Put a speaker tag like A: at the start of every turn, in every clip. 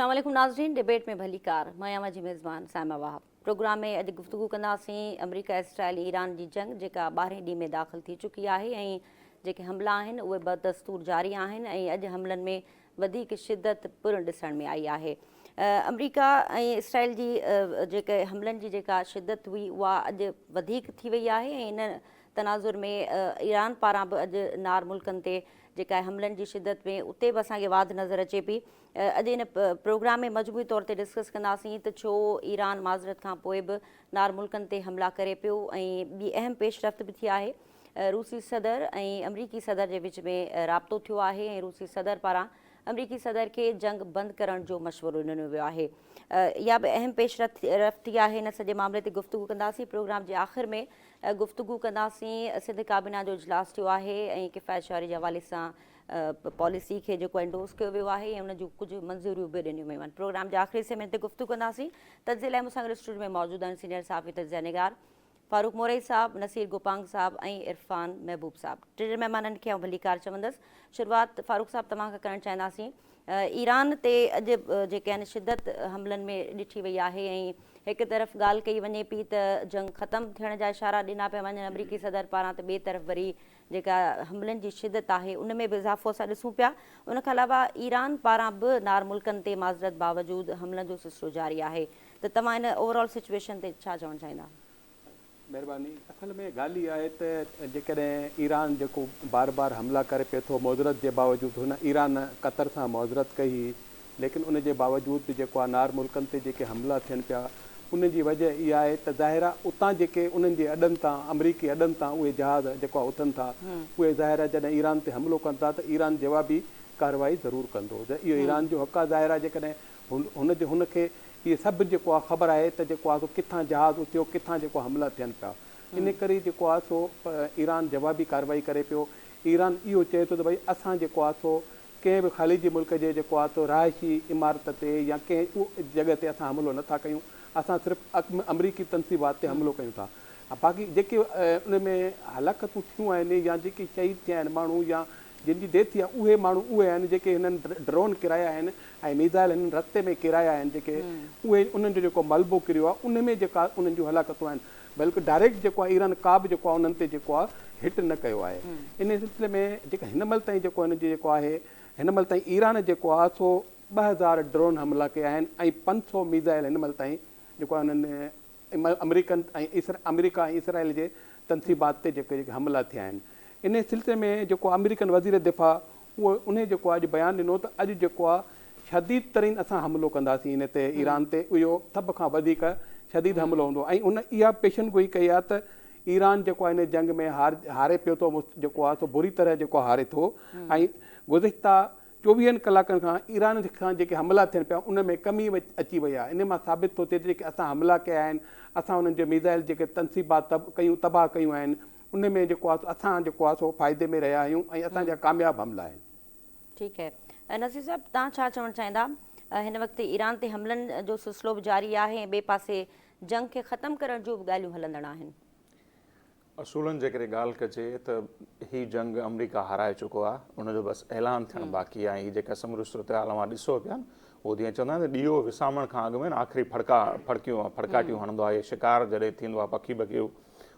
A: अस्सलाम वालेकुम नाज़रीन। डिबेट में भली कार मयामा जी मेज़बान साइमा वाहब। प्रोग्राम में अॼु गुफ्तगू कंदासीं अमरीका इसराइल ईरान जी जंग जेका 12हें ॾींहं में दाख़िल थी चुकी आहे ऐं जेके हमला आहिनि उहे बदस्तूर जारी आहिनि ऐं अॼु हमलनि में वधीक शिदत पिणु ॾिसण में आई आहे। अमरीका ऐं इसराइल जी जेके हमलनि जी जेका शिदत हुई उहा अॼु वधीक थी वई आहे ऐं इन तनाज़ुर में ईरान पारां बि अॼु नार मुल्कनि ते जेका आहे हमलनि जी शिदत में उते बि असांखे वाध नज़र अचे पई। अॼु इन प्रोग्राम में मजमूई तौर ते डिस्कस कंदासीं त छो ईरान माज़रत खां पोइ बि नार मुल्कनि ते हमला करे पियो ऐं ॿी अहम पेशरफ़्त बि थी आहे। रूसी सदर ऐं अमरीकी सदर जे विच में राब्तो थियो आहे ऐं रूसी सदर पारां अमरीकी सदर खे जंग बंदि करण जो मशवरो ॾिनो वियो आहे। इहा बि अहम पेशरफ़्ती आहे। हिन सॼे मामले ते गुफ़्तगू कंदासीं। प्रोग्राम जे आख़िर में गुफ़्तगू कंदासीं सिंध काबीना जो इजलास थियो आहे ऐं किफ़ायत शहरी जे हवाले सां पॉलिसी खे जेको एंडोस कयो वियो आहे ऐं उन जूं कुझु मंज़ूरियूं बि ॾिनियूं वियूं आहिनि। प्रोग्राम जे आख़िरी सेमेंट ते गुफ़्तगू कंदासीं। तजिए लाइ मूंसां गॾु स्टूडियो में मौजूदु आहिनि सीनियर साफ़ी तजिया निगार फारूक मोरई साहब, नसीर गोपांग साहब ऐं इरफान महबूब साहब। टे महिमाननि खे भली कार चवंदसि। शुरूआति फारूक साहब तव्हां खां करणु चाहींदासीं। ईरान ते अॼु जेके आहिनि शिदत हमलनि में ॾिठी वई आहे ऐं हिकु तरफ़ ॻाल्हि कई वञे पई त जंग ख़तमु थियण जा इशारा ॾिना पिया वञनि अमरीकी सदर पारां, त ॿिए तरफ़ वरी जेका हमलनि जी शिदत आहे उन में बि इज़ाफ़ो असां ॾिसूं पिया। उन खां अलावा ईरान पारां बि नार मुल्कनि ते माज़रत बावजूदि हमलनि जो सिलसिलो जारी आहे। त तव्हां इन ओवरऑल सिचुएशन ते छा चवणु चाहींदा?
B: महिरबानी। असल में ॻाल्हि इहा आहे त जेकॾहिं ईरान जेको बार बार हमला करे पियो थो मुआज़रत जे बावजूदि, हुन ईरान क़तर सां मुआज़रत कई, लेकिन उन जे बावजूदि जेको आहे नार मुल्कनि ते जेके हमला थियनि पिया उन जी वजह इहा आहे त ज़ाहिर आहे उतां जेके उन्हनि जे अॾनि तां अमरीकी अॾनि तां उहे जहाज़ जेको आहे उथनि था, उहे ज़ाहिर आहे जॾहिं ईरान ते हमिलो कनि था त ईरान जवाबी कार्रवाई ज़रूरु कंदो। इहो ईरान जो हक़ आहे। ज़ाहिर आहे जेकॾहिं हुनखे इहे सभु जेको आहे ख़बर आहे त जेको आहे सो किथां जहाज़ उथियो, किथां जेको हमला थियनि पिया, इन करे जेको आहे सो ईरान जवाबी कार्रवाई करे पियो। ईरान इहो चए थो त भई असां जेको आहे सो कंहिं बि ख़ालिजी मुल्क जे जेको आहे सो रहाइशी इमारत ते या कंहिं जॻह ते असां हमिलो नथा कयूं, असां सिर्फ़ु अमरीकी तनसीबात ते हमिलो कयूं था। बाक़ी जेके उन में हलाकतूं थियूं आहिनि या जेके शहीद थिया आहिनि माण्हू या जिन जी डेथ थी आहे, उहे माण्हू उहे आहिनि जेके हिननि ड्रोन किराया आहिनि ऐं मिज़ाइल हिननि रस्ते में किराया आहिनि, जेके उहे उन्हनि जो जेको मलबो किरियो आहे उन में जेका उन्हनि जूं हलाकतूं आहिनि। बल्कि डायरेक्ट जेको आहे ईरान का बि जेको आहे उन्हनि ते जेको आहे हिट न कयो आहे। इन सिलसिले में जेका हिन महिल ताईं जेको हिन जी जेको आहे हिन महिल ताईं ईरान जेको आहे सो 2000 ड्रोन हमला कया आहिनि ऐं 500 मिज़ाइल हिन महिल ताईं जेको आहे हुननि अमरीकन ऐं अमरीका ऐं इसराइल जे तनसीबात ते जेके हमला थिया आहिनि। इन सिलसिले में जेको अमरीकन वज़ीर दिफ़ा उहो उन जेको अॼु बयानु ॾिनो त अॼु जेको आहे शदीद तरीन असां हमिलो कंदासीं इन ते ईरान ते, इहो सभ खां वधीक शदीद हमिलो हूंदो ऐं उन इहा पेशनगोई कई आहे त ईरान जेको आहे इन जंग में हारे पियो थो, जेको आहे सो बुरी तरह जेको हारे थो ऐं गुज़िश्ता 24 कलाकनि खां ईरान खां जेके हमला थियनि पिया उन में कमी अची वई आहे। इन मां साबित थो थिए जेके असां हमला कया आहिनि, असां उन्हनि जे मिज़ाइल जेके तनसीबात तबाह कयूं आहिनि, उन में जेको आहे असां जेको आहे सो फ़ाइदे में रहिया आहियूं ऐं असांजा कामयाबु हमला आहिनि।
A: ठीकु है। नसीर साहब, तव्हां छा चवणु चाहींदा? हिन वक़्तु ईरान ते हमलनि जो सिलसिलो बि जारी आहे ऐं ॿिए पासे जंग खे ख़तमु करण जूं बि ॻाल्हियूं हलंदड़ आहिनि।
C: असूलनि जे करे ॻाल्हि कजे त हीअ जंग अमरीका हाराए चुको आहे, उनजो बसि ऐलान थियणु बाक़ी आहे। हीअ जेका समूरी सूरत हाल मां ॾिसो पिया उहो जीअं चवंदा आहिनि ॾीओ विसामण खां अॻु में आख़िरी फड़काटियूं हणंदो आहे। शिकार जॾहिं थींदो आहे पखी बखियूं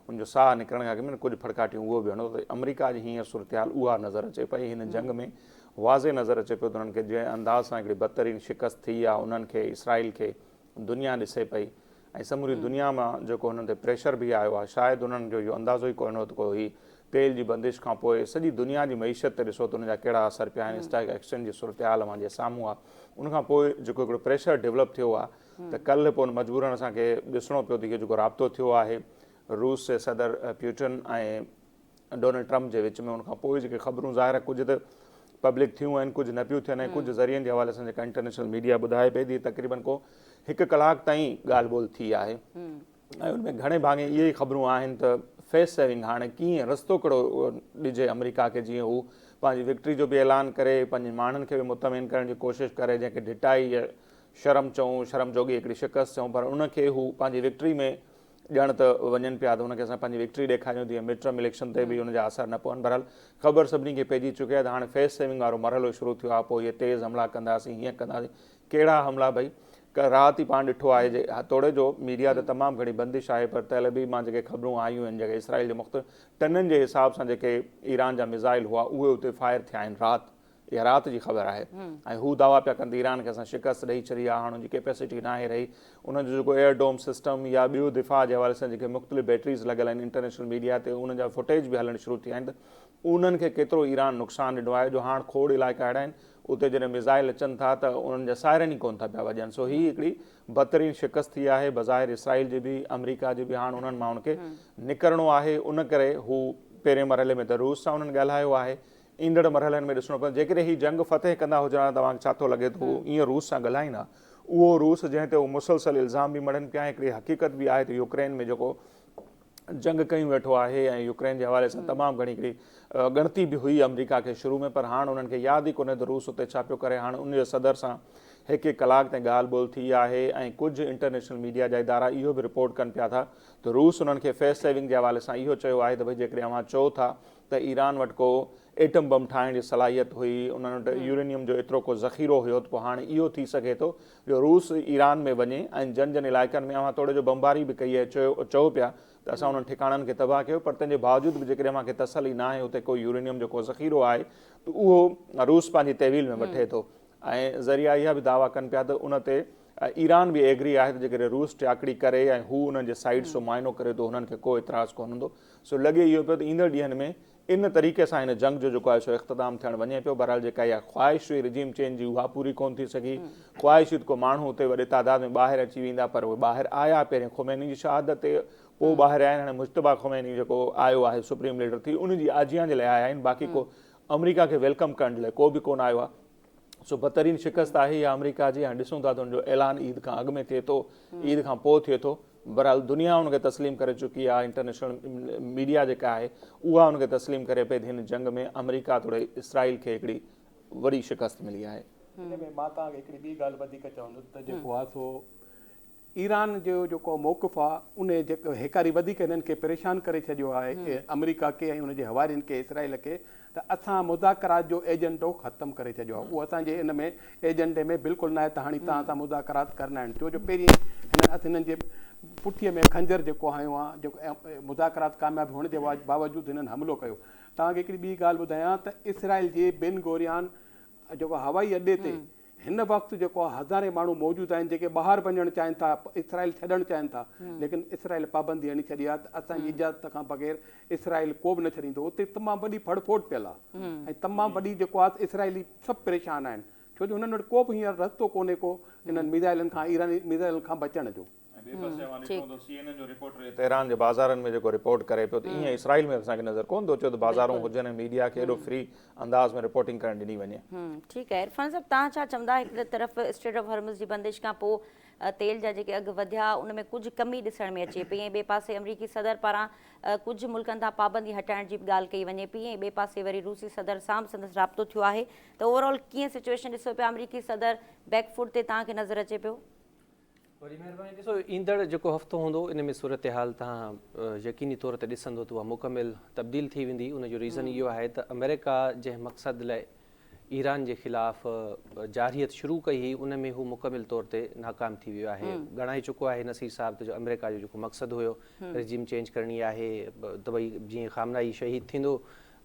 C: उनजो साह निकिरण खां अॻु में कुझु फड़काटियूं उहो बि हणंदो। त अमरीका जी हीअं सूरत हाल उहा नज़र अचे पई हिन जंग में। वाज़े नज़र अचे पियो त उन्हनि खे जंहिं अंदाज़ सां हिकिड़ी बदतरीन शिकस्त थी आहे उन्हनि खे इसराइल खे दुनिया ॾिसे पई ऐं समूरी दुनिया मां जेको हुननि ते प्रेशर बि आयो आहे। शायदि उन्हनि जो इहो अंदाज़ो ई कोन हो त को ही तेल जी बंदिश खां पोइ सॼी दुनिया जी मईशत ते ॾिसो त उनजा कहिड़ा असर पिया आहिनि। स्टॉक एक्सचेंज जी सूरत हाल मां जे साम्हूं आहे। उनखां पोइ जेको हिकिड़ो प्रेशर डेवलप थियो आहे त कल्ह पोइ मजबूरन असांखे ॾिसणो पियो त इहो जेको राब्तो थियो आहे रूस जे सदर प्यूटन ऐं डोनाल्ड ट्रम्प जे विच में, उनखां पोइ जेके ख़बरूं ज़ाहिर कुझु त पब्लिक थियूं आहिनि, कुझु न पियूं थियनि ऐं कुझु ज़रियनि जे हवाले सां जेका इंटरनेशनल मीडिया ॿुधाए पई थी तक़रीबन को 1 कलाक ताईं ॻाल्हि ॿोल थी आहे ऐं उनमें घणे भाङे इहे ई ख़बरूं आहिनि त फेस सेविंग हाणे कीअं रस्तो कहिड़ो ॾिजे अमरीका खे, जीअं हू पंहिंजी विक्ट्री जो बि ऐलान करे, पंहिंजे माण्हुनि खे बि मुतमिन करण जी कोशिशि करे, जंहिंखे ढिटाई या शर्म चऊं, शर्म जोगी हिकिड़ी शिकस्त चऊं, पर उनखे हू पंहिंजी विक्ट्री में ॼण त वञनि पिया त हुनखे असां पंहिंजी विक्ट्री ॾेखारियूं तीअं मिड टर्म इलेक्शन ते बि हुनजा असर न पवनि। बहरहाल ख़बर सभिनी खे पइजी चुकी आहे त हाणे फेस सेविंग वारो मरहलो शुरू थियो आहे। पोइ इहे तेज़ हमला कंदासीं, हीअं कंदासीं, कहिड़ा हमला भई राति ई पाण ॾिठो आहे जे हथोड़े जो मीडिया ते तमामु घणी बंदिश आहे, पर तंहिं बि मां जेके ख़बरूं आयूं आहिनि जेके इसराइल जे मुख़्तलिफ़ टननि जे हिसाब सां जेके ईरान जा मिज़ाइल हुआ उहे उते फायर थिया आहिनि राति, इहा राति जी ख़बर आहे। ऐं हू दावा पिया कनि ईरान खे असां शिकस्त ॾेई छॾी आहे, हाणे हुनजी कैपेसिटी न आहे रही, उनजो जेको एयर डोम सिस्टम या ॿियो दिफ़ा जे हवाले सां जेके मुख़्तलिफ़ बैटरीज़ लॻल आहिनि इंटरनेशनल मीडिया ते उन जा फुटेज बि हलणु शुरू थिया आहिनि, त उन्हनि खे केतिरो ईरान नुक़सानु ॾिनो आहे जो हाणे खोड़ इलाइक़ा अहिड़ा आहिनि उते जॾहिं मिज़ाइल अचनि था त उन्हनि जा सायरन ई कोन था पिया वॼनि। सो हीअ हिकिड़ी बदतरीन शिकस्त थी आहे बज़ाहिर इसराइल जी बि, अमरीका जी बि। हाणे उन्हनि माण्हुनि खे निकिरणो आहे, उन करे हू पहिरें मरहले में त रूस सां उन्हनि ॻाल्हायो आहे, ईंदड़ मरहलनि में ॾिसणो पवंदो। जेकॾहिं हीअ जंग फतेह कंदा हुजनि हा तव्हांखे छा थो लॻे त हू ईअं रूस सां ॻाल्हाईंदा? उहो रूस जंहिं ते हू मुसलसल इल्ज़ाम बि मड़नि पिया, हिकिड़ी हक़ीक़त बि आहे त यूक्रेन में जेको जंग कयूं वेठो आहे ऐं यूक्रेन जे हवाले सां तमामु घणी हिकिड़ी ॻणती बि हुई अमरीका खे शुरू में, पर हाणे उन्हनि खे यादि ई कोन्हे त रूस उते छा पियो करे। हाणे उनजे सदर सां हिकु हिकु कलाक ताईं ॻाल्हि ॿोल थी आहे ऐं कुझु इंटरनेशनल मीडिया जा इदारा इहो बि रिपोर्ट कनि पिया था त रूस उन्हनि खे फेस सेविंग जे हवाले सां इहो चयो आहे त भई जेकॾहिं अव्हां चओ था त ईरान वटि को एटम बम ठाहिण जी सलाहियत हुई, उन्हनि वटि यूरेनियम जो एतिरो को ज़ख़ीरो हुयो, त पोइ हाणे इहो थी सघे थो जो रूस ईरान में वञे ऐं जन जन इलाइक़नि में अव्हां थोरे जो बमबारी बि कई आहे, चओ पिया त असां उन्हनि ठिकाणनि खे तबाह कयो, पर तंहिंजे बावजूदि बि जेकॾहिं अव्हांखे तसली न आहे उते कोई यूरेनियम जो को ज़ख़ीरो आहे त उहो रूस पंहिंजी तहवील में वठे थो। ऐं ज़रिया इहा बि दावा कनि पिया त उन ते ईरान बि एग्री आहे त जेकॾहिं रूस टियाकड़ी करे ऐं हू उन्हनि जे साइड्स जो मुआइनो करे थो हुननि खे को इतराज़ कोन हूंदो। सो लॻे इहो पियो त ईंदड़ ॾींहंनि में इन तरीक़े सां हिन जंग जो जेको आहे सो इख़्तिताम थियणु वञे पियो। बहरहाल जेका इहा ख़्वाहिश हुई रिजीम चेंज जी उहा पूरी कोन थी सघी। ख़्वाहिश हुई त को माण्हू उते वॾे तादाद में ॿाहिरि अची वेंदा, पर उहे ॿाहिरि आया पहिरियों ख़ुमैनी जी शहादत ते, पोइ ॿाहिरि आया आहिनि। हाणे मुश्तबा ख़ुमैनी जेको आयो आहे सुप्रीम लीडर थी उनजी आजियां जे लाइ आया आहिनि, बाक़ी को अमरीका खे वेलकम करण जे लाइ को बि कोन आयो आहे। सो बदतरीन शिकस्त आहे इहा अमरीका जी। हाणे ॾिसूं था त हुनजो ऐलान ईद खां अॻु में थिए थो, ईद खां पोइ थिए थो। बहरहाल दुनिया हुनखे तस्लीम करे चुकी आहे, इंटरनेशनल मीडिया जेका आहे उहा हुनखे तस्लीम करे पई हिन जंग में अमरीका थोरे इसराइल खे हिकिड़ी वॾी शिकस्त मिली आहे।
B: हिन में मां तव्हांखे हिकिड़ी ॿी ॻाल्हि वधीक चवंदुसि त जेको आहे सो ईरान जो जेको मौक़िफ़ आहे उन जेको हिकारी वधीक हिननि खे परेशान करे छॾियो आहे अमरीका खे ऐं उनजे हवारियुनि खे इसराइल खे, त असां मुज़ाकरात जो एजेंडो ख़तमु करे छॾियो आहे। उहो असांजे इन में एजेंडे में बिल्कुलु न आहे त हाणे तव्हां सां मुज़ाकरात करना आहिनि, छो जो पहिरीं हिननि जे पुठीअ में खंजर जेको हयो आहे, जेको मुज़ाकरात कामयाबु हुअण जे बावजूदि हिननि हमिलो कयो। तव्हांखे हिकिड़ी ॿी ॻाल्हि ॿुधायां त इसराइल जे बेन गोरियान जेको हवाई अॾे ते हिन वक़्तु जेको आहे हज़ारे माण्हू मौजूदु आहिनि जेके ॿाहिरि वञणु चाहिनि था, इसराइल छॾणु चाहिनि था, लेकिन इसराइल पाबंदी हणी छॾी आहे त असांजी इजाज़त खां बग़ैर इसराइल को बि न छॾींदो। उते तमामु वॾी फड़फोड़ पियल आहे ऐं तमामु वॾी जेको आहे इसराइली सभु परेशान आहिनि, छो जो हुननि वटि को बि हींअर रस्तो कोन्हे को हिननि मिज़ाइलनि खां, ईरानी मिज़ाइलनि खां बचण जो।
C: तेहरान जे बाज़ारनि में जेको रिपोर्ट करे पियो त ईअं इसराइल में असांखे नज़र कोन थो अचे त बाज़ारूं हुजनि, मीडिया खे एॾो फ्री अंदाज़ में रिपोर्टिंग करणु ॾिनी वञे।
A: ठीकु आहे इरफान साहब, तव्हां छा चवंदा हिकु तरफ़ स्ट्रेट ऑफ हॉर्मुज़ जी बंदिश खां पोइ तेल जा जेके अघु वधिया उन में कुझु कमी ॾिसण में अचे पई, ऐं ॿिए पासे अमरीकी सदर पारां कुझु मुल्कनि तां पाबंदी हटाइण जी बि ॻाल्हि कई वञे पई, ऐं ॿिए पासे वरी रूसी सदर सां बि संदसि राब्तो थियो आहे, त ओवरऑल कीअं सिचुएशन ॾिसो पिया अमरीकी सदर बैकफुट ते तव्हांखे नज़र अचे पियो?
D: वरी महिरबानी ॾिसो, ईंदड़ जेको हफ़्तो हूंदो इन में सूरत हाल तव्हां यकीनी तौर ते ॾिसंदो त उहा मुकमिल तब्दील थी वेंदी। उनजो रीज़न इहो आहे त अमेरिका जंहिं मक़सद लाइ ईरान जे ख़िलाफ़ु जारियत शुरू कई हुई उन में हू मुकमिल तौर ते नाकाम थी वियो आहे। ॻणाए चुको आहे नसीर साहब त जो अमेरिका जो जेको मक़सदु हुयो रिजीम चेंज करणी आहे, त भई जीअं खामनाई शहीद थींदो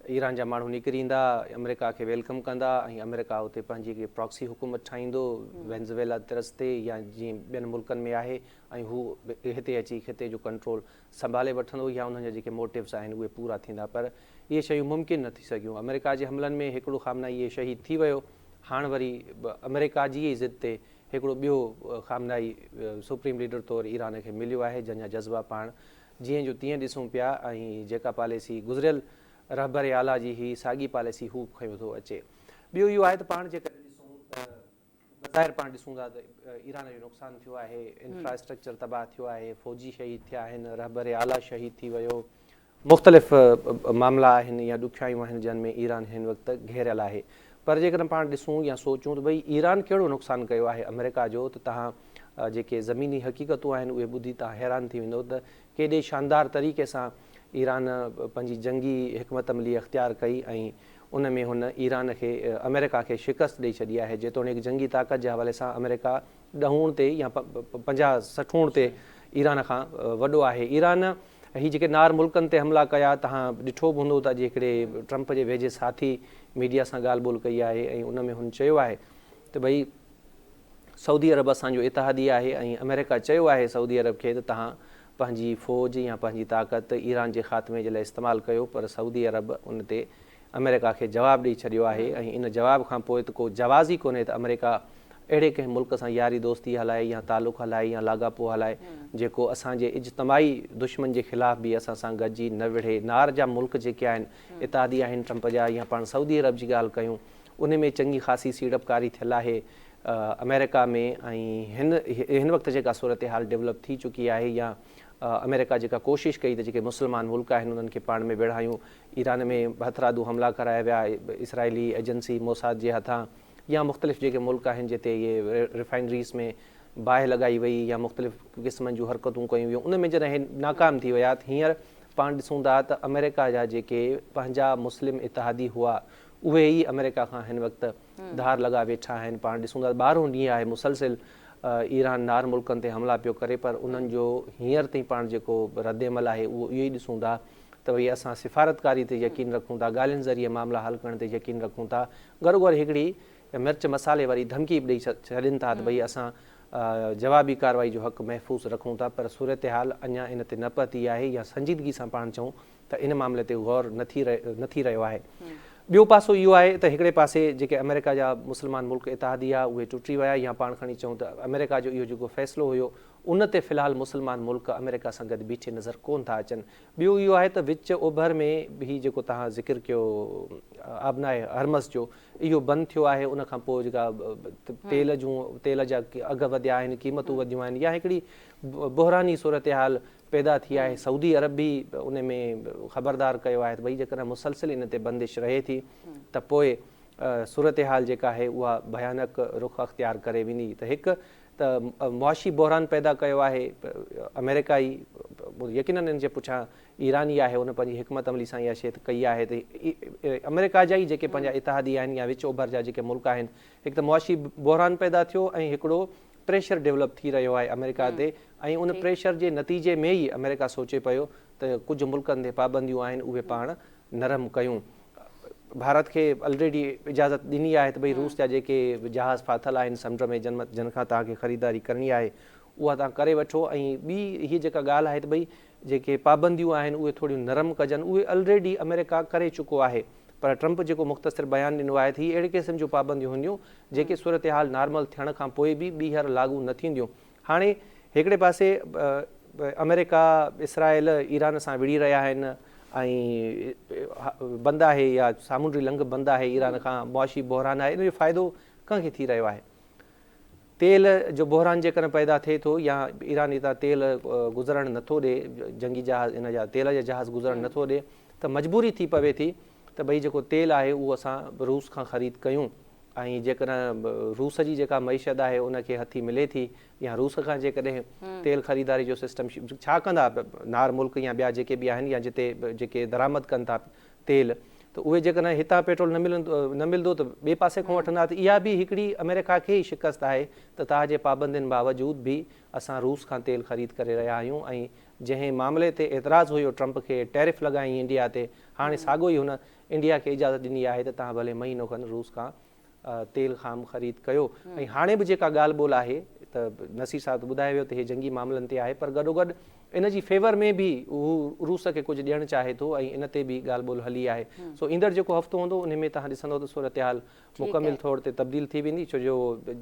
D: ईरान जा माण्हू निकिरी ईंदा, अमेरिका खे वेलकम कंदा ऐं अमेरिका उते पंहिंजी हिकिड़ी प्रॉक्सी हुकूमत ठाहींदो वेनेज़ुएला तरस ते या जीअं ॿियनि मुल्कनि में आहे, ऐं हू हिते अची खिते जो कंट्रोल संभाले वठंदो या उन्हनि जा जेके मोटिव्स आहिनि उहे पूरा थींदा। पर इहे शयूं मुमकिन न थी सघियूं। अमेरिका जे हमलनि में हिकिड़ो खामनाई इहे शहीद थी वियो, हाणे वरी अमेरिका जी ज़िद ते हिकिड़ो ॿियो खामनाई सुप्रीम लीडर तौरु ईरान खे मिलियो आहे, जंहिंजा जज़्बा पाण जीअं जो तीअं ॾिसूं पिया, ऐं जेका पॉलिसी गुज़िरियल रहबर आला जी ही साॻी पॉलिसी हू खयो थो अचे। ॿियो इहो आहे त पाण जेकॾहिं ॾिसूं त ज़ाहिर पाण ॾिसूं था त ईरान जो नुक़सानु थियो आहे, इंफ्रास्ट्रक्चर तबाह थियो आहे, फ़ौजी शहीद थिया आहिनि, रहबर आला शहीद थी वियो, मुख़्तलिफ़ मामला आहिनि या ॾुखियायूं आहिनि जिन में ईरान हिन वक़्तु घेरियल आहे। पर जेकॾहिं पाण ॾिसूं या सोचूं त भई ईरान कहिड़ो नुक़सानु कयो आहे अमेरिका जो, त तव्हां जेके ज़मीनी हक़ीक़तूं आहिनि उहे ॿुधी तव्हां हैरान थी वेंदो त केॾे शानदार तरीक़े सां ईरान पंहिंजी जंगी हिकमत अमली अख़्तियार कई ऐं उन में हुन ईरान खे अमेरिका खे शिकस्त ॾेई छॾी आहे। जेतोणीकि जंगी ताक़त जे हवाले सां अमेरिका 10 ते या 50-60 ते ईरान खां वॾो आहे। ईरान ही जेके नार मुल्कनि ते हमला कया, तव्हां ॾिठो बि हूंदो त अॼु हिकिड़े ट्रंप जे वेझे साथी मीडिया सां ॻाल्हि ॿोल कई आहे ऐं उन में हुन चयो आहे त भई सऊदी अरब असांजो इतिहादी आहे ऐं अमेरिका चयो आहे सऊदी अरब खे त तव्हां पंहिंजी फ़ौज या पंहिंजी ताक़त ईरान जे ख़ात्मे जे लाइ इस्तेमालु कयो, पर सऊदी अरब उन ते अमेरिका खे जवाबु ॾेई छॾियो आहे ऐं इन जवाब खां पोइ त को जवाज़ ई कोन्हे त अमेरिका अहिड़े कंहिं मुल्क सां यारी दोस्ती हलाए या तालुक़ हलाए या लाॻापो हलाए जेको असांजे इज्तमाही दुश्मन जे ख़िलाफ़ बि असां सां गॾिजी न विढ़े। नार जा मुल्क जेके आहिनि इतिहादी आहिनि ट्रंप जा, या पाण सऊदी अरब जी ॻाल्हि कयूं उन में चङी ख़ासी सीड़पकारी थियल आहे अमेरिका में। ऐं हिन वक़्तु जेका सूरत हाल डेवलप थी चुकी आहे, या अमेरिका जेका कोशिशि कई त जेके मुस्लमान मुल्क आहिनि उन्हनि खे पाण में विढ़ायूं, ईरान में हथरादू हमला कराया विया इसराइली एजेंसी मोसाद जे हथां, या मुख़्तलिफ़ जेके मुल्क आहिनि जिते इहे रिफाइनरीज़ में बाहि लॻाई वई या मुख़्तलिफ़ क़िस्मनि जूं हरकतूं कयूं वियूं, उन में जॾहिं नाकाम थी विया हींअर पाण ॾिसूं था त अमेरिका जा जेके पंहिंजा मुस्लिम इतिहादी हुआ उहे ई अमेरिका खां हिन वक़्तु धार लॻा वेठा आहिनि। पाण ॾिसूं था 12 ॾींहं आहे मुसलसिल ईरान नार मुल्कनि ते हमला पियो करे, पर उन्हनि जो हींअर ताईं पाण जेको रद्दमल आहे उहो इहो ई ॾिसूं था त भई असां सिफ़ारतकारी ते यकीन रखूं था, ॻाल्हियुनि ज़रिए मामला हल करण ते यकीन रखूं था, गॾो गॾु हिकिड़ी मिर्च मसाले वारी धमकी बि ॾेई छॾनि था त भई असां जवाबी कार्रवाई जो हक़ महफ़ूज़ रखूं था, पर सूरत हाल अञा इन ते न पहुती आहे या संजीदगी सां पाण चऊं त इन मामले ते गौर न थी रहियो आहे। ॿियो पासो इहो आहे त हिकिड़े पासे जेके अमेरिका जा मुस्लमान मुल्क इतिहादी आहे उहे टुटी विया, या पाण खणी चऊं त अमेरिका जो इहो जेको फ़ैसिलो हुयो उन ते फ़िलहाल मुस्लमान मुल्क अमेरिका सां गॾु बीठे नज़र कोन था अचनि। ॿियो इहो आहे त विच ओभर में बि जेको तव्हां ज़िक्र कयो आबनाए हरमस जो, इहो बंदि थियो आहे। उन खां पोइ जेका तेल जा अघ वधिया आहिनि, क़ीमतूं वधियूं आहिनि, या हिकिड़ी बहरानी सूरत हाल पैदा थी आहे। सऊदी अरब बि उन में ख़बरदार कयो आहे त भई जेकॾहिं मुसलसिल इन ते बंदिश रहे थी त पोइ सूरत हाल जेका आहे उहा भयानक रुख अख़्तियार करे वेंदी। त हिकु त मुआशी बहरान पैदा कयो आहे अमेरिका ई, यकीननि इन जे पुठियां ईरान ई आहे, उन पंहिंजी हिकमत अमली सां इहा शइ कई आहे त अमेरिका जा ई जेके पंहिंजा इतिहादी आहिनि या विच ओभर जा जेके मुल्क आहिनि, हिकु त मुआशी बहरान पैदा थियो ऐं हिकिड़ो प्रेशर डेवलप थी रहियो आहे अमेरिका ते, ऐं उन प्रेशर जे नतीजे में ई अमेरिका सोचे पियो त कुझु मुल्कनि ते पाबंदियूं आहिनि उहे पाण नरम कयूं। भारत खे ऑलरेडी इजाज़त ॾिनी आहे त भई रूस जा जेके जहाज़ फाथल आहिनि समुंड में जिन खां तव्हांखे ख़रीदारी करणी आहे उहा तव्हां करे वठो। ऐं ॿी हीअ जेका ॻाल्हि आहे त भई जेके पाबंदियूं आहिनि उहे थोरियूं नरम कजनि, उहे ऑलरेडी अमेरिका करे चुको आहे, पर ट्रंप जेको मुख़्तसिर बयानु ॾिनो आहे त हीअ अहिड़े क़िस्म जूं पाबंदियूं हूंदियूं जेके सूरत हाल नॉर्मल थियण खां पोइ बि ॿीहर लागू न थींदियूं। हाणे हिकिड़े पासे अमेरिका इसराइल ईरान सां विड़ी रहिया आहिनि ऐं बंदि आहे या सामूंडी लंघ बंदि आहे ईरान खां, मुआशी बहरान आहे, इन जो फ़ाइदो कंहिंखे थी रहियो आहे? तेल जो बहरान जेकॾहिं पैदा थिए थो या ईरान हितां तेल गुज़रणु नथो ॾिए, जंगी जहाज़ इन जा तेल जा जहाज़ गुज़रणु नथो ॾिए, त मजबूरी थी पवे थी त भई जेको तेल आहे उहो असां रूस खां ख़रीद कयूं। ऐं जेकॾहिं रूस जी जेका मईशत आहे उनखे हथी मिले थी, या रूस खां जेकॾहिं तेल ख़रीदारी जो सिस्टम छा कंदा नार मुल्क या ॿिया जेके बि आहिनि या जिते जेके दरामद कनि था तेल, त उहे जेकॾहिं हितां पेट्रोल न मिलंदो त ॿिए पासे खां वठंदा। त इहा बि हिकिड़ी अमेरिका खे ई शिकस्त आहे त तव्हांजे पाबंदियुनि बावजूद बि असां रूस खां तेल ख़रीद करे रहिया आहियूं। ऐं जंहिं मामले ते एतिराज़ु हुयो ट्रंप खे टैरिफ लॻाई इंडिया ते, हाणे साॻियो ई हुन इंडिया खे इजाज़त ॾिनी आहे त तव्हां भले महीनो खनि रूस खां तेल खाम ख़रीद कयो। ऐं हाणे बि जेका ॻाल्हि ॿोल आहे त नसीर साहिब ॿुधाए वियो त इहे जंगी मामलनि ते आहे, पर गॾोगॾु इन जी फेवर में बि हू रूस खे कुझु ॾियणु चाहे थो ऐं इन ते बि ॻाल्हि ॿोल हली आहे। सो ईंदड़ जेको हफ़्तो हूंदो उन में तव्हां ॾिसंदो त सूरत हाल मुकमिल तौर ते तब्दील थी वेंदी, छो जो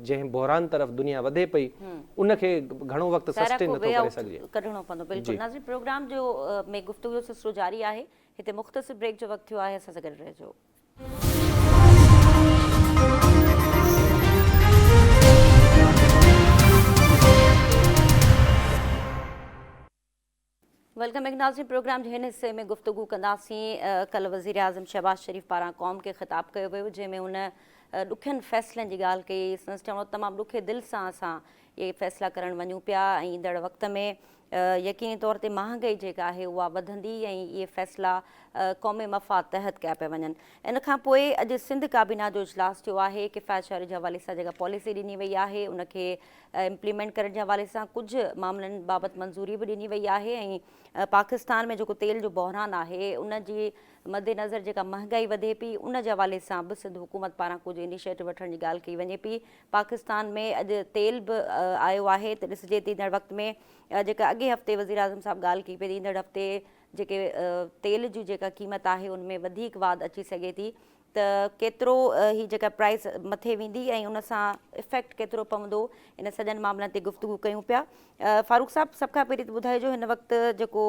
D: जंहिं बहरान तरफ़ दुनिया वधे पई उनखे घणो वक़्तु सस्टेन नथो करे सघिजे,
A: कढणो पवंदो। बिल्कुलु नाज़रीन, प्रोग्राम जो में गुफ़्तगू जो सिलसिलो जारी आहे। हिते मुख़्तसिर ब्रेक जो वक़्तु थियो आहे, असां सां गॾु रहिजो। वेलकम बैक नाज़रीन, प्रोग्राम जे हिन हिस्से में गुफ्तगू कंदासीं। कल्ह वज़ीर आज़म शहबाज शरीफ़ पारां क़ौम खे ख़िताब कयो वियो, जंहिंमें हुन ॾुखियनि फ़ैसिलनि जी ॻाल्हि कई। संदसि चवणो तमामु ॾुखे दिलि सां असां इहे फ़ैसिला करणु वञूं पिया ऐं ईंदड़ वक़्त में यकीनी तौर ते महांगाई जेका आहे उहा वधंदी ऐं इहे फ़ैसिला क़ौमी मफ़ाद तहत कया पिया वञनि। इन खां पोइ अॼु सिंध काबीना जो इजलास थियो आहे। किफ़ायत शहरी जे हवाले सां जेका पॉलिसी ॾिनी वई आहे उनखे इम्प्लीमेंट करण जे हवाले सां कुझु मामलनि बाबति मंज़ूरी बि ॾिनी वई आहे ऐं पाकिस्तान में जेको तेल जो बहिरान आहे उन जी मद्देनज़र जेका महांगाई वधे पई उन जे हवाले सां बि सिंध हुकूमत पारां कुझु इनिशिएटिव वठण जी ॻाल्हि कई वञे पई। पाकिस्तान में अॼु तेल बि आयो आहे त ॾिसिजे त ईंदड़ वक़्त में जेका अॻे हफ़्ते वज़ीर आज़म साहिबु ॻाल्हि कई पई ईंदड़ हफ़्ते जेके तेल जी जेका क़ीमत आहे उनमें वधीक वाध अची सघे थी त केतिरो ही जेका प्राइस मथे वेंदी ऐं उन सां इफेक्ट केतिरो पवंदो इन सॼनि मामलनि ते गुफ़्तगू कयूं पिया। फारूक साहिबु सभ खां पहिरीं त ॿुधाइजो हिन वक़्तु जेको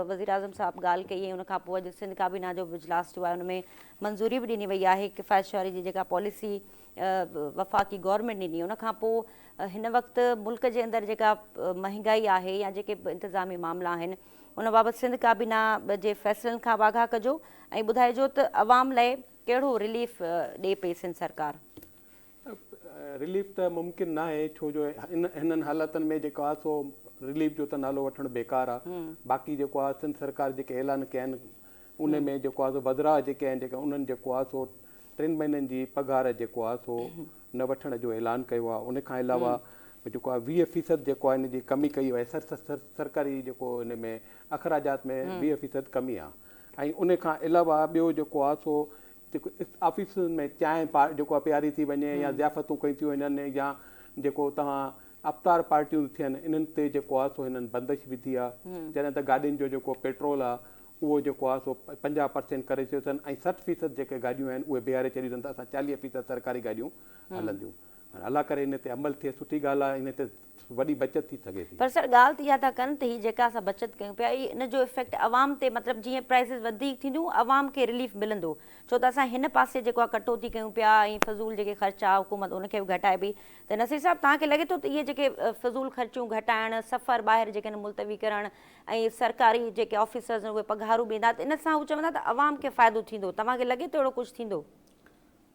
A: वज़ीर आज़म साहिबु ॻाल्हि कई ऐं उनखां पोइ अॼु सिंध काबीना जो इजलास थियो आहे उनमें मंज़ूरी बि ॾिनी वई आहे किफ़ायत शहरी जी जेका पॉलिसी वफ़ाक़ी गवर्नमेंट ॾिनी उनखां पोइ हिन वक़्तु मुल्क जे अंदरि जेका महांगाई आहे या जेके बि इंतिज़ामी मामला आहिनि उन बाबति सिंध काबीना जे फ़ैसिलनि खां वाघा कजो ऐं ॿुधाइजो त अवाम लाइ कहिड़ो रिलीफ ॾे पई सिंध सरकार।
B: रिलीफ त मुमकिन न आहे छो जो हिननि हालातनि में जेको आहे सो रिलीफ जो त नालो वठणु बेकार आहे। बाक़ी जेको आहे सिंध सरकार जेके ऐलान कया आहिनि उन में जेको आहे सो वज़रा जेके आहिनि जेका उन्हनि जेको आहे सो 3 महीननि जी पघार जेको आहे सो न वठण जो ऐलान कयो आहे। उन खां अलावा जेको आहे 20% जेको आहे इन जी कमी कई आहे सरकारी जेको हिन में अख़राजात में 20% कमी आहे। ऐं उन खां अलावा ॿियो जेको आहे सो जेको ऑफिस में चांहि जेको आहे प्यारी थी वञे या ज़ियाफ़तूं कयूं थियूं वञनि या जेको तव्हां अफ़्तार पार्टियूं थियनि इन्हनि ते जेको आहे सो हिननि बंदिश विधी आहे। जॾहिं त गाॾियुनि जो जेको पेट्रोल आहे उहो जेको आहे सो 50% करे छॾियो अथनि ऐं 60% जेके गाॾियूं आहिनि उहे बीहारे छॾियूं अथनि त असां 40% सरकारी गाॾियूं हलंदियूं। अलाह करे इन ते अमल थिए सुठी ॻाल्हि आहे इन ते वॾी बचत थी सघे थी।
A: पर सर ॻाल्हि त इहा था कनि त हीअ जेका असां बचत कयूं पिया इन जो इफेक्ट अवाम ते मतिलबु जीअं प्राइसिस वधीक थींदियूं अवाम खे रिलीफ मिलंदो छो त असां हिन पासे जेको आहे कटौती कयूं पिया ऐं फज़ूल जेके ख़र्चा हुकूमत उनखे बि घटाए पई त नसीर साहिबु तव्हांखे लॻे थो त इहे जेके फज़ूल ख़र्चूं घटाइण सफ़र ॿाहिरि जेके आहिनि मुलतवी करणु ऐं सरकारी जेके ऑफिसर्स आहिनि उहे पघारूं ॾींदा त इन सां हू चवंदा त अवाम खे फ़ाइदो थींदो तव्हांखे लॻे थो अहिड़ो कुझु थींदो?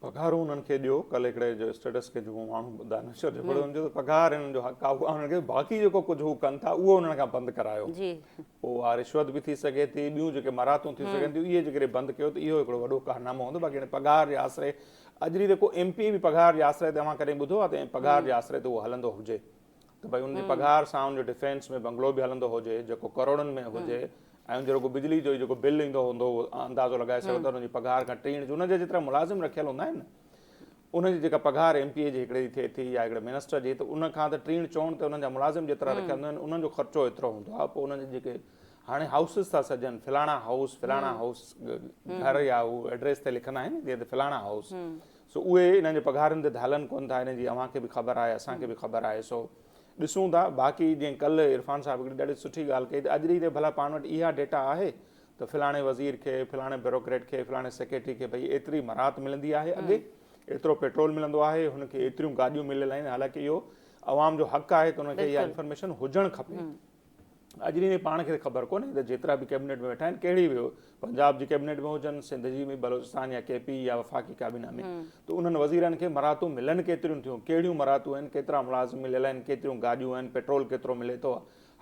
C: पघारूं उन्हनि खे ॾियो कल्ह हिकिड़े जो स्टेटस खे जेको माण्हू ॿुधाए नशर जो हुनजो पघार हिननि जो हक़ आहे उहा हुननि खे बाक़ी जेको कुझु हू कनि था उहो हुननि खां बंदि करायो। पोइ उहा रिश्वत बि थी सघे थी ॿियूं जेके मरातूं थी सघनि थियूं इहे जेकॾहिं बंदि कयो त इहो हिकिड़ो वॾो कारनामो हूंदो। बाक़ी पघार जे आसिरे अॼु ॾींहुं जेको MP बि पघार जे आसिरे तव्हां कॾहिं ॿुधो आहे त पघार जे आसिरे ते उहो हलंदो हुजे त भई हुनजी पघार सां हुनजो डिफेंस में बंगलो बि हलंदो हुजे जेको करोड़नि में हुजे ऐं जेको बिजली जो जेको बिल ईंदो हूंदो उहो अंदाज़ो लॻाए सघो त हुनजी पघार खां 3 हुनजे जेतिरा मुलाज़िम रखियल हूंदा आहिनि उनजी जेका पघार MP जी हिकिड़ी थिए थी या हिकिड़े मिनिस्टर जी त उन खां त 3 चवनि त उन्हनि जा मुलाज़िम जेतिरा रखियल हूंदा आहिनि उन्हनि जो ख़र्चो एतिरो हूंदो आहे। पोइ उन्हनि जेके हाणे हाउसिस था सजनि फलाणा हाउस घर या उहो एड्रेस ते लिखंदा आहिनि जीअं त फलाणा हाउस सो उहे इन्हनि जे पघारनि ते हलनि कोन था। हिन जी अव्हांखे बि ख़बर आहे असांखे बि ख़बर आहे सो ॾिसूं था। बाक़ी जीअं कल्ह इरफान साहिबु हिकिड़ी ॾाढी सुठी ॻाल्हि कई त अॼु ॾींहुं ते भला पाण वटि इहा डेटा आहे त फलाणे वज़ीर खे फलाणे ब्यूरोक्रेट खे फलाणे सेक्रेटरी खे भई एतिरी मराहत मिलंदी आहे अॻे एतिरो पेट्रोल मिलंदो आहे हुनखे एतिरियूं गाॾियूं मिलियल आहिनि। हालांकि इहो अवाम जो हक़ आहे त हुनखे इहा इंफॉर्मेशन हुजणु खपे। अॼु ॾींहुं पाण खे ख़बर कोन्हे त जेतिरा बि कैबिनेट में वेठा आहिनि कहिड़ी बि पंजाब जी कैबिनेट में हुजनि सिंध जी में बलोचिस्तान या KP या वफ़ाक़ी काबीना में त उन्हनि वज़ीरनि खे मराहतूं मिलनि केतिरियूं थियूं कहिड़ियूं मराहतूं आहिनि केतिरा मुलाज़िम मिलियल आहिनि केतिरियूं गाॾियूं आहिनि पेट्रोल केतिरो मिले थो।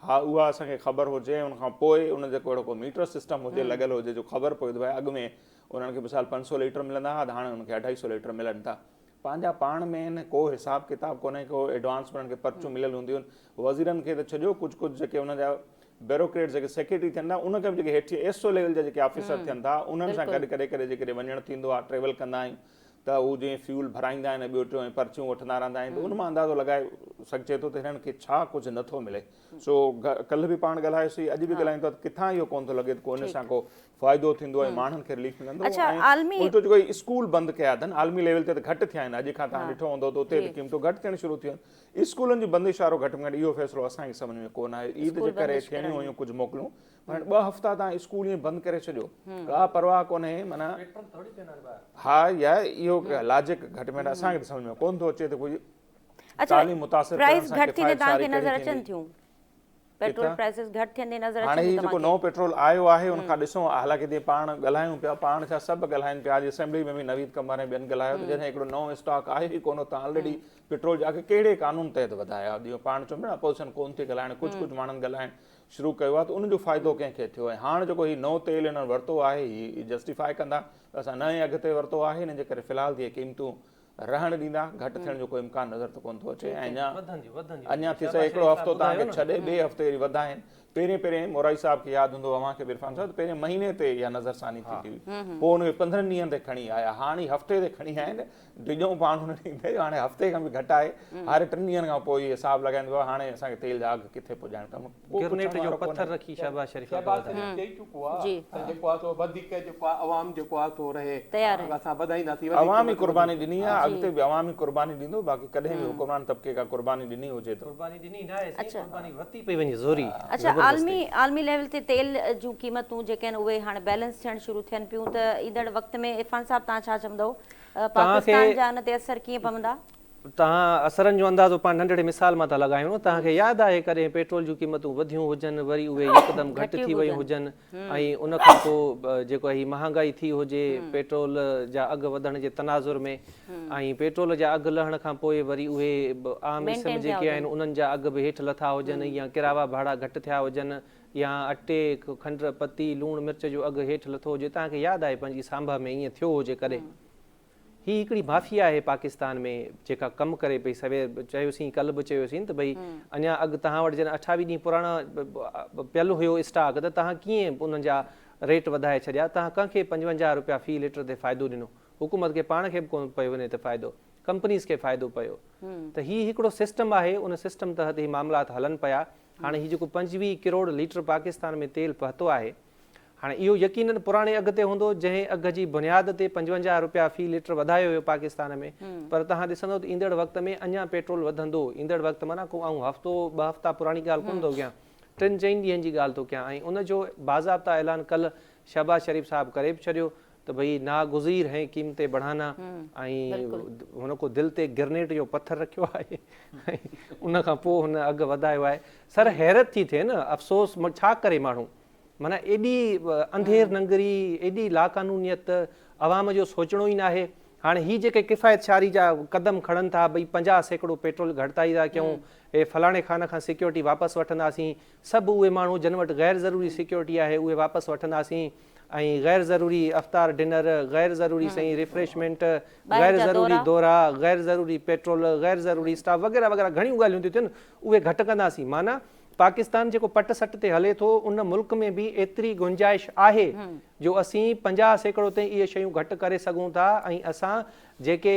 C: हा उहा असांखे ख़बर हुजे उनखां पोइ उन जेको अहिड़ो को मीटर सिस्टम हुजे लॻियल हुजे जो ख़बर पए त भई अॻु में उन्हनि खे मिसाल 500 लीटर मिलंदा हुआ त हाणे उनखे 250 लीटर मिलनि था। पंहिंजा पाण में को हिसाब किताब कोन्हे को एडवांस उन्हनि खे पर्चियूं मिलियल हूंदियूं आहिनि। वज़ीरनि खे त छॾियो कुझु जेके उन जा ब्यूरोक्रेट जेके सेक्रेटरी थियनि था उनखे बि जेके हेठि SO लेवल जा जेके ऑफिसर थियनि था उन्हनि सां गॾु करे जेकॾहिं वञणु थींदो आहे ट्रेवल कंदा आहियूं त उहो जीअं फ्यूल भराईंदा आहिनि ॿियो टियों पर्चियूं वठंदा रहंदा आहिनि त उन मां अंदाज़ो लॻाए सघिजे थो त हिननि खे छा कुझु नथो मिले। सो कल्ह बि पाण ॻाल्हायोसीं अॼु बि ॻाल्हायूं था किथां इहो कोन थो लॻे त को हिन सां को फ़ाइदो थींदो ऐं माण्हुनि खे रिलीफ मिलंदो। ऐं उल्टो जेको स्कूल बंदि कया अथनि आलमी लेवल ते त घटि थिया आहिनि अॼु खां तव्हां ॾिठो हूंदो त उते क़ीमतूं घटि थियणु शुरू थियूं आहिनि। स्कूलनि जी बंदिश वारो घटि में घटि इहो फ़ैसिलो असांखे सम्झ में कोन आहे। ईद जे करे थियणियूं हुयूं कुझु मोकिलियूं पर 2 हफ़्ता तव्हां स्कूल ईअं बंदि करे छॾियो का परवाह कोन्हे माना हा या इहो लॉजिक घटि में घटि असांखे सम्झ में कोन थो अचे त कोई तालीम मुतासिर
A: पेट्रोल प्राइसेस घटि थियंदे नज़र
C: हाणे
A: अचनि
C: ही जेको नओं पेट्रोल आयो आहे उनखां ॾिसूं हालांकि जीअं पाण ॻाल्हायूं पिया पाण छा सभु ॻाल्हाइनि पिया अॼु असेंबली में बि नवीद कमर ऐं ॿियनि ॻाल्हायो त जॾहिं हिकिड़ो नओं स्टॉक आहे ई कोन तव्हां ऑलरेडी पेट्रोल जा अघु कहिड़े कानून तहत वधाया जीअं पाण चऊं पिया अपोज़िशन कोन थी ॻाल्हाइण कुझु माण्हुनि ॻाल्हाइण शुरू कयो आहे त उनजो फ़ाइदो कंहिंखे थियो ऐं हाणे जेको हीउ नओं तेल हिननि वरितो आहे हीउ जस्टिफाई कंदा असां नए अघ ते वरितो आहे हिन जे करे फ़िलहाल इहे क़ीमतूं रहण ॾींदा घटि थियण जो कोई इम्कान नज़र त कोन थो अचे ऐं अञा थी सघे हिकिड़ो हफ़्तो तव्हांखे छॾे ॿिए हफ़्ते वरी वधाइनि पहिरें मोराई साहब खे यादि हूंदो अव्हांखे बि इरफान साहब पहिरें महीने ते इहा नज़रसानी थी हुई पोइ उनखे 15 ॾींहंनि ते खणी आया हाणे हफ़्ते ते खणी आया आहिनि डिॼो पाण हुन ॾींहुं हाणे हफ़्ते खां बि घटि आहे हाणे 3 ॾींहंनि खां पोइ इहे हिसाब लॻाईंदो आहे हाणे असांखे तेल जा अघु किथे पुॼाइण
D: पत्थर रखी शाबाश शरीफ़
B: चई चुको आहे त जेको आहे सो वधीक जेको आहे अवाम जेको आहे सो रहे असां वधाईंदासीं
C: अवामी कुर्बानी ॾिनी आहे अॻिते बि अवामी कुर्बानी ॾींदो बाक़ी कॾहिं बि हुकुमरान तबिके खां कुर्बानी ॾिनी हुजे त
D: कुर्बानी ॾिनी न आहे कुर्बानी वधी पई वञे ज़ोरी
A: अच्छा आलमी लेवल ते तेल जूं क़ीमतूं जेके आहिनि उहे हाणे बैलेंस थियणु शुरू थियनि पियूं त ईंदड़ वक़्त में इरफान साहब तव्हां छा चवंदव पाकिस्तान जा इन ते असर कीअं पवंदा
D: तव्हां असरनि जो अंदाज़ो पाण नंढड़े मिसाल मां था लॻायूं तव्हांखे यादि आहे कॾहिं पेट्रोल जूं क़ीमतूं वधियूं हुजनि वरी उहे हिकदमि घटि थी वियूं हुजनि ऐं उन खां पोइ जेको हीअ महांगाई थी हुजे पेट्रोल जा अघु वधण जे तनाज़ुर में ऐं पेट्रोल जा अघु लहण खां पोइ वरी उहे आम किस्म जेके आहिनि उन्हनि जा अघु बि हेठि लथा हुजनि या किरावा भाड़ा घटि थिया हुजनि या अटे खंड पती लूणु मिर्च जो अघु हेठि लथो हुजे तव्हांखे यादि आहे पंहिंजी सांभा में ईअं थियो हुजे कॾहिं ही हिकिड़ी माफ़िया आहे पाकिस्तान में जेका कमु करे पई सवेर चयोसीं कल्ह बि चयोसीं त भई अञा अघु तव्हां वटि जॾहिं 28 ॾींहं पुराणा पियल हुयो स्टॉक त तव्हां कीअं उन्हनि जा रेट वधाए छॾिया तव्हां कंहिंखे 55 रुपया फ़ी लीटर ते फ़ाइदो ॾिनो हुकूमत खे पाण खे बि कोन पियो वञे त फ़ाइदो कंपनीज़ खे फ़ाइदो पियो त हीउ हिकिड़ो सिस्टम आहे उन सिस्टम तहत ही मामलात हलनि पिया हाणे हीउ जेको 25 करोड़ लीटर पाकिस्तान में तेल पहुतो आहे हाणे इहो यकीनन पुराणे अघ ते हूंदो जंहिं अघ जी बुनियाद ते 55 रुपया फ़ी लीटर वधायो हुयो पाकिस्तान में पर तव्हां ॾिसंदव त ईंदड़ वक़्त में अञा पेट्रोल वधंदो ईंदड़ वक़्त माना को ऐं हफ़्तो 2 हफ़्ता पुराणी ॻाल्हि कोन थो कयां 3-4 ॾींहंनि जी ॻाल्हि थो कयां ऐं उनजो बाज़ाब्ता ऐलान कल्ह शहबाज शरीफ़ साहब करे बि छॾियो त भई नागुज़ीर हैं क़ीमतें बढ़ाना ऐं हुन को दिलि ते गिरनेट जो पत्थर रखियो आहे ऐं उन खां पोइ हुन अघु वधायो आहे सर हैरत थी थिए न अफ़सोस छा करे माण्हू माना एॾी अंधेर नंगरी एॾी लाक़ानूनियत अवाम जो सोचणो ई न आहे हाणे ही जेके किफ़ायतशारी जा क़दम खणनि था भई 50% पेट्रोल घटिताई था कयूं हे फलाणे खान खां सिक्योरिटी वापसि वठंदासीं सभु उहे माण्हू जिन वटि गैर ज़रूरी सिक्योरिटी आहे उहे वापसि वठंदासीं ऐं गैर ज़रूरी अफ़्तार डिनर गैर ज़रूरी सही रिफ्रेशमेंट गैर ज़रूरी दौरा गैर ज़रूरी पेट्रोल गैर ज़रूरी स्टाफ वग़ैरह वग़ैरह घणियूं ॻाल्हियूं थियूं थियनि उहे घटि कंदासीं माना पाकिस्तान जेको पट सट ते हले थो उन मुल्क में बि एतिरी गुंजाइश आहे जो असीं 50% ते इहे शयूं घटि करे सघूं था ऐं असां जेके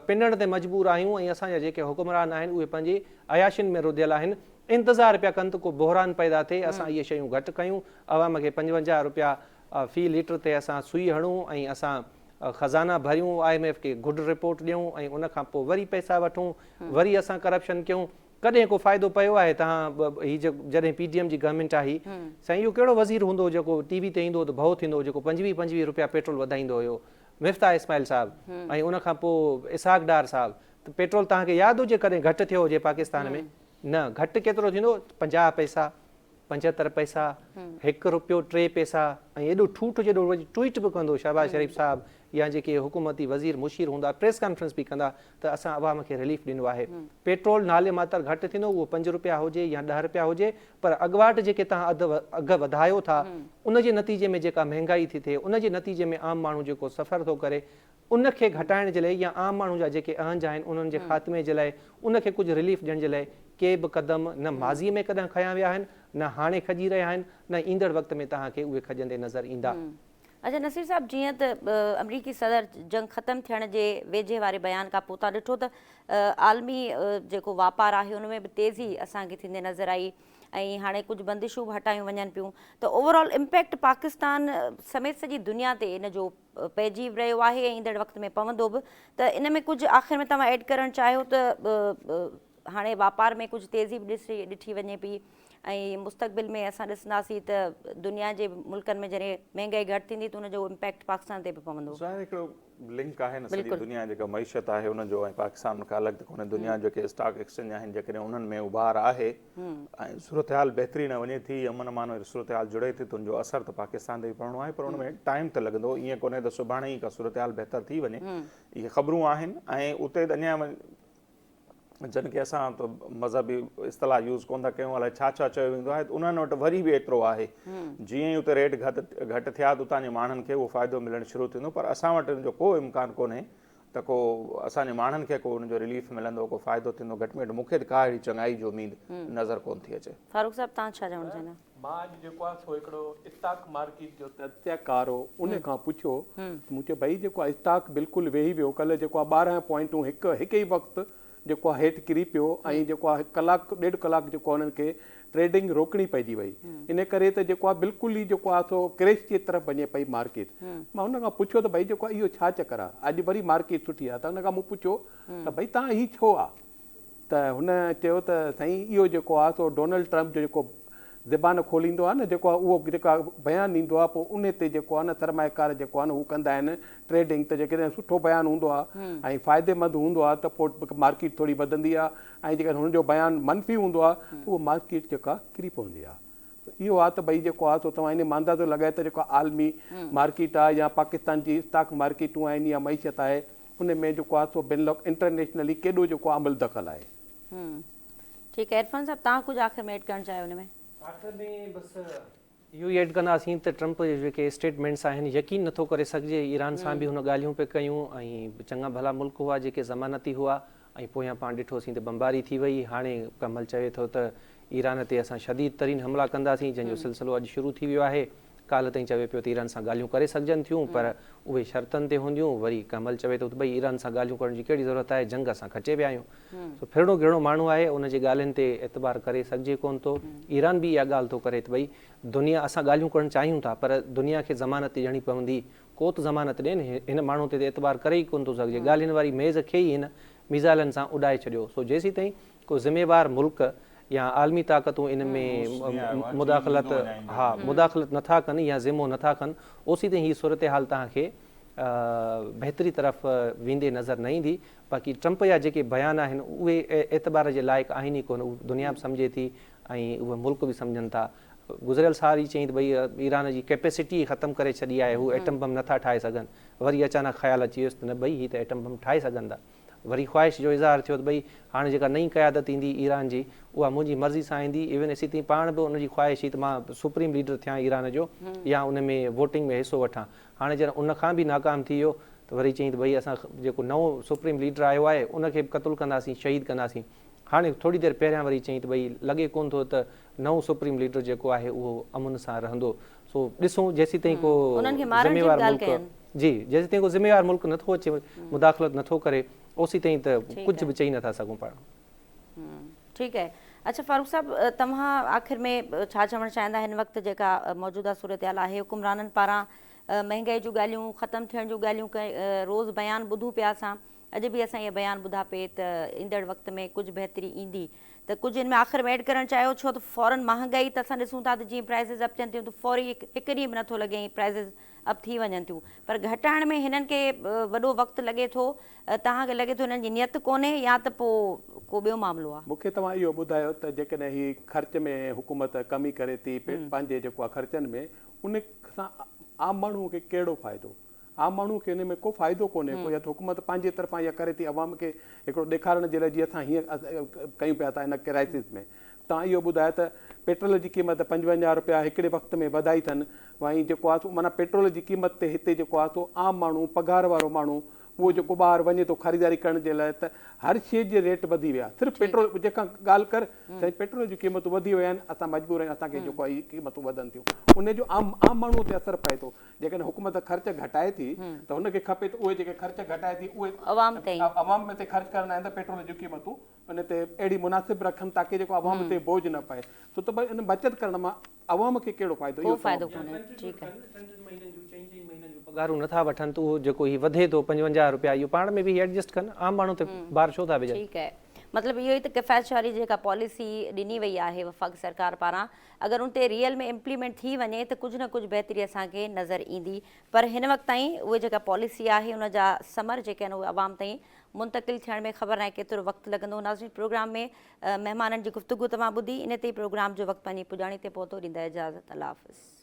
D: पिनण ते मजबूर आहियूं ऐं असांजा जेके हुकुमरान आहिनि उहे पंहिंजी अयाशियुनि में रुधियल आहिनि इंतज़ारु पिया कनि त को बहिरान पैदा थिए असां इहे शयूं घटि कयूं अवाम खे 55 रुपया फ़ी लीटर ते असां सुई हणूं ऐं असां ख़ज़ाना भरियूं IMF खे गुड रिपोर्ट ॾियूं ऐं उन खां पोइ वरी पैसा वठूं वरी असां करप्शन कयूं कॾहिं को फ़ाइदो पियो आहे तव्हां हीअ जॾहिं PDM जी गवर्नमेंट आई साईं इहो कहिड़ो वज़ीर हूंदो जेको TV ते ईंदो त भउ थींदो जेको 25 रुपया पेट्रोल वधाईंदो हुयो मिफ्ता इस्माइल साहब ऐं उन खां पोइ इसहाक डार साहब त पेट्रोल तव्हांखे यादि हुजे कॾहिं घटि थियो हुजे पाकिस्तान में न घटि केतिरो थींदो 50 पैसा 75 पैसा 1 रुपयो 3 पैसा ऐं एॾो ठूठ जेॾो ट्वीट बि कंदो शहबाज शरीफ़ साहब या जेके हुकूमती वज़ीर मुशीर हूंदा प्रेस कॉन्फ्रेंस बि कंदा त असां अवाम खे रिलीफ ॾिनो आहे पेट्रोल नाले मात्र घटि थींदो उहो 5 रुपया हुजे या 10 रुपया हुजे पर अॻुवाट जेके तव्हां अघु वधायो था उन जे नतीजे में जेका महांगाई थी थिए उन जे नतीजे में आम माण्हू जेको सफ़र थो करे उनखे घटाइण जे लाइ या आम माण्हू जा जेके अहंज आहिनि उन्हनि जे ख़ात्मे जे लाइ उनखे कुझु रिलीफ ॾियण जे लाइ के बि क़दम न माज़ीअ में कॾहिं खयां विया आहिनि न हाणे खजी रहिया आहिनि न ईंदड़ वक़्त में तव्हांखे उहे खजंदे नज़र ईंदा
A: अच्छा नसीर साहब जीअं त अमरीकी सदर जंग ख़तमु थियण जे वेझे वारे बयान खां पोइ तव्हां ॾिठो त आलमी जेको वापारु आहे उन में बि तेज़ी असांखे थींदे नज़र आई ऐं हाणे कुझु बंदिशूं बि हटायूं वञनि पियूं त ओवरऑल इम्पैक्ट पाकिस्तान समेत सॼी दुनिया ते इन जो पइजी रहियो आहे ऐं ईंदड़ वक़्त में पवंदो बि त इन में कुझु आख़िर में तव्हां ऐड करणु चाहियो त हाणे वापार में कुझु तेज़ी बि ॾिठी वञे पई ऐं मुस्तक़बिल में असां ॾिसंदासीं त दुनिया जे मुल्कनि में जॾहिं महांगाई घटि थींदी त उनजो इम्पैक्ट पाकिस्तान ते बि पवंदो।
C: ज़ाहिर हिकिड़ो लिंक आहे न सॼी दुनिया जेका मईशत आहे उनजो ऐं पाकिस्तान खां अलॻि त कोन्हे। दुनिया जेके स्टॉक एक्सचेंज आहिनि जेकॾहिं उन्हनि में उभार आहे ऐं सूरत हाल बहितरी न वञे थी, अमन अमान सूरत हाल जुड़े थी त उनजो असरु त पाकिस्तान ते बि पवणो आहे, पर उनमें टाइम त लॻंदो। ईअं कोन्हे त सुभाणे ई का सूरत हाल बहितर थी वञे। इहे ख़बरूं आहिनि ऐं उते अञा जन के असां त मज़हबी इस्तलाह यूज़ कोन था कयूं, अलाए छा छा चयो वेंदो आहे, उन्हनि वटि वरी बि एतिरो आहे। जीअं ई उते रेट घटि थिया त उतां जे माण्हुनि खे उहो फ़ाइदो मिलणु शुरू थींदो, पर असां वटि उनजो को इम्कान कोन्हे त को असांजे माण्हुनि खे को उनजो रिलीफ मिलंदो, को फ़ाइदो थींदो। घटि में घटि मूंखे त का अहिड़ी चङाई जो उमेद नज़र कोन थी अचे।
A: फारूक साहब तव्हां छा चवणु चाहींदा?
B: मां अॼु जेको आहे सो हिकिड़ो स्टॉक मार्केट जो तथ्यकार हो उन खां पुछियो, मूं चयो भई जेको आहे स्टॉक बिल्कुलु वेही वियो, कल्ह जेको आहे 12 पॉइंटूं हिकु ई वक़्तु जेको आहे हेठि किरी पियो ऐं जेको आहे कलाकु ॾेढ कलाक जेको आहे उन्हनि खे ट्रेडिंग रोकणी पइजी वई। इन करे त जेको आहे बिल्कुलु ई जेको आहे सो क्रैश जे तरफ़ वञे पई मार्केट। मां हुन खां पुछियो त भई जेको आहे इहो छा चकर आहे, अॼु वरी मार्केट सुठी आहे, त हुन खां मूं पुछियो त भई तव्हां हीउ छो आहे, त हुन चयो त साईं इहो जेको आहे सो डोनाल्ड ट्रम्प जो जेको ज़बान खोलींदो आहे न, जेको आहे उहो जेका बयानु ॾींदो आहे पोइ उन ते जेको आहे न सरमाएकार जेको आहे न हू कंदा आहिनि ट्रेडिंग। त जेकॾहिं सुठो बयानु हूंदो आहे ऐं फ़ाइदेमंद हूंदो आहे त पोइ मार्केट थोरी वधंदी आहे, ऐं जेकॾहिं हुनजो बयानु मनफ़ी हूंदो आहे उहो मार्केट जेका किरी पवंदी आहे। इहो आहे त भई जेको आहे सो तव्हां इन मां अंदाज़ो लॻाए त जेको आलमी मार्केट आहे या पाकिस्तान जी स्टॉक मार्केटूं आहिनि या मईशत आहे, उन में जेको आहे सो इंटरनेशनली केॾो जेको अमल दख़ल आहे।
A: ठीकु आहे, इरफान साहब तव्हां कुझु आख़िर में एड करणु चाहियो हुन में?
D: आख़िर में बसि इहो ई एड कंदासीं त ट्रम्प जे जेके स्टेटमेंट्स आहिनि यकीन नथो करे सघिजे। ईरान सां बि हुन ॻाल्हियूं पे कयूं ऐं चङा भला मुल्क हुआ जेके ज़मानती हुआ ऐं पोयां पाण ॾिठोसीं त बमबारी थी वई। हाणे कमल चवे थो त ईरान ते असां शदीद तरीन हमला कंदासीं, जंहिंजो सिलसिलो अॼु शुरू थी वियो आहे। काल्ह ताईं चवे पियो त ईरान सां ॻाल्हियूं करे सघजनि थियूं, पर उहे शर्तनि ते हूंदियूं। वरी कमल चवे थो त भई ईरान सां ॻाल्हियूं करण जी कहिड़ी ज़रूरत आहे, जंग असां खचे पिया आहियूं। सो फिरणो गिरणो माण्हू आहे, उनजे ॻाल्हियुनि ते एतबार करे सघिजे कोन थो। ईरान बि इहा ॻाल्हि थो करे त भई दुनिया असां ॻाल्हियूं करणु चाहियूं था, पर दुनिया खे ज़मानत ॾियणी पवंदी। को त ज़मानत ॾियनि, हिन माण्हू ते एतबार करे ई कोन थो सघिजे। ॻाल्हियुनि वारी मेज़ खे ई हिन मिज़ाइलनि सां उॾाए छॾियो। सो जेसीं ताईं को ज़िम्मेवार मुल्क या आलमी ताक़तूं इन में मुदाख़लत नथा कनि या ज़िम्मो नथा कनि, ओसी ताईं हीअ सूरत हाल तव्हांखे बहितरी तरफ़ वेंदे नज़र न ईंदी। बाक़ी ट्रम्प जा जेके बयान आहिनि उहे एतबार जे लाइक़ु आहिनि ई कोन। दुनिया बि सम्झे थी ऐं उहे मुल्क बि सम्झनि था। गुज़िरियल साल ई चई त भई ईरान जी कैपेसिटी ख़तमु करे छॾी आहे, हू एटम बम नथा ठाहे सघनि। वरी अचानक ख़्यालु अची वियुसि त न भई हीअ त एटम बम ठाहे सघनि था। वरी ख़्वाहिश जो इज़हार थियो त भई हाणे जेका नई क़यादत ईंदी ईरान जी, उहा मुंहिंजी मर्ज़ी सां ईंदी। इवन एसी ताईं पाण बि उनजी ख़्वाहिश हुई त मां सुप्रीम लीडर थियां ईरान जो या उन में वोटिंग में हिसो वठां। हाणे जॾहिं उन खां बि नाकाम थी वियो त वरी चई त भई असां जेको नओं सुप्रीम लीडर आयो आहे उनखे बि क़तलु कंदासीं, शहीद कंदासीं। हाणे थोरी देरि पहिरियां वरी चई त भई लॻे कोन थो त नओं सुप्रीम लीडर जेको आहे उहो अमुन सां रहंदो। सो ॾिसूं जेसीं ताईं को ज़िम्मेवार मुल्क जेसीं ताईं को ज़िम्मेवार मुल्क नथो अचे, मुदाख़लत नथो करे, ओसी ताईं त कुझु बि चई नथा सघूं पाण।
A: ठीकु आहे। अच्छा फारूक साहब, तव्हां आख़िर में छा चवणु चाहींदा हिन वक़्तु जेका मौजूदा सूरत हाल आहे? हुकुमराननि पारां महांगाई जूं ॻाल्हियूं, ख़तमु थियण जूं ॻाल्हियूं रोज़ु बयानु ॿुधूं पिया असां। अॼु बि असां इहे बयानु ॿुधा पिए त ईंदड़ वक़्त में कुझु बहितरी ईंदी। त कुझु हिन में आख़िर में एड करणु चाहियो, छो त फ़ौरन महांगाई त असां ॾिसूं था त जीअं प्राइज़िस अप थियनि थियूं त फौरी हिकु ॾींहुं बि नथो लॻे प्राइज़िस अप थी वञनि थियूं, पर घटाइण में हिननि खे वॾो वक़्तु लॻे थो। तव्हांखे लॻे थो हिननि जी नियत कोन्हे या त पोइ को ॿियो मामिलो आहे?
B: मूंखे तव्हां इहो ॿुधायो त जेकॾहिं हीअ ख़र्च में हुकूमत कमी करे थी पंहिंजे जेको आहे ख़र्चनि में, उन सां आम माण्हूअ खे कहिड़ो फ़ाइदो? आम माण्हू खे हिन में को फ़ाइदो कोन्हे को, या त हुकूमत पंहिंजे तरफ़ां इहा करे थी अवाम खे हिकिड़ो ॾेखारण जे लाइ जीअं असां हीअं कयूं पिया था हिन क्राइसिस में। तव्हां इहो ॿुधायो त पेट्रोल जी क़ीमत 55 रुपया हिकिड़े वक़्त में वधाई अथनि, ऐं जेको आहे माना पेट्रोल जी क़ीमत ते हिते जेको आहे सो आम माण्हू, पघार वारो माण्हू, उहो जेको ॿाहिरि वञे थो ख़रीदारी करण जे लाइ, त हर शइ जे रेट वधी विया। सिर्फ़ु पेट्रोल जेका ॻाल्हि कर साईं, पेट्रोल जूं क़ीमतूं वधी विया आहिनि, असां मजबूर आहियूं, असांखे जेको आहे क़ीमतूं वधनि थियूं, उनजो आम माण्हूअ ते असरु पए थो। जेकॾहिं हुकूमत ख़र्च घटाए थी त हुनखे खपे त उहे जेके ख़र्च घटाए थी उहे अवाम ते ख़र्च करणा आहिनि, त पेट्रोल जूं क़ीमतूं उन ते अहिड़ी मुनासिब रखनि ताकी जेको अवाम ते बोझ न पए। छो त भई इन बचति करण मां अवाम खे कहिड़ो फ़ाइदो? इहो फ़ाइदो कोन्हे। ठीकु आहे,
D: पघारूं नथा वठनि त उहो जेको हीउ वधे थो 55 रुपया, इहो पाण में बि एडजस्ट कनि, आम माण्हू ते बार छो था विझनि?
A: ठीकु आहे। मतिलबु इहो ई त किफ़ायतशारी जेका पॉलिसी ॾिनी वई आहे वफ़ाक़ सरकार पारां, अगरि उन ते रियल में इम्प्लीमेंट थी वञे त कुझु न कुझु बहितरी असांखे नज़र ईंदी। पर हिन वक़्त ताईं उहे जेका पॉलिसी आहे उन जा समर जेके आहिनि उहे आवाम ताईं मुंतक़िल थियण में ख़बर नाहे केतिरो वक़्तु लॻंदो। नाज़रीन, प्रोग्राम में महिमाननि जी गुफ़्तगू तव्हां ॿुधी, इन ते ई प्रोग्राम जो वक़्तु पंहिंजी पुॼाणी ते पहुतो। ॾींदा इजाज़त, अल्लाह हाफ़िज़।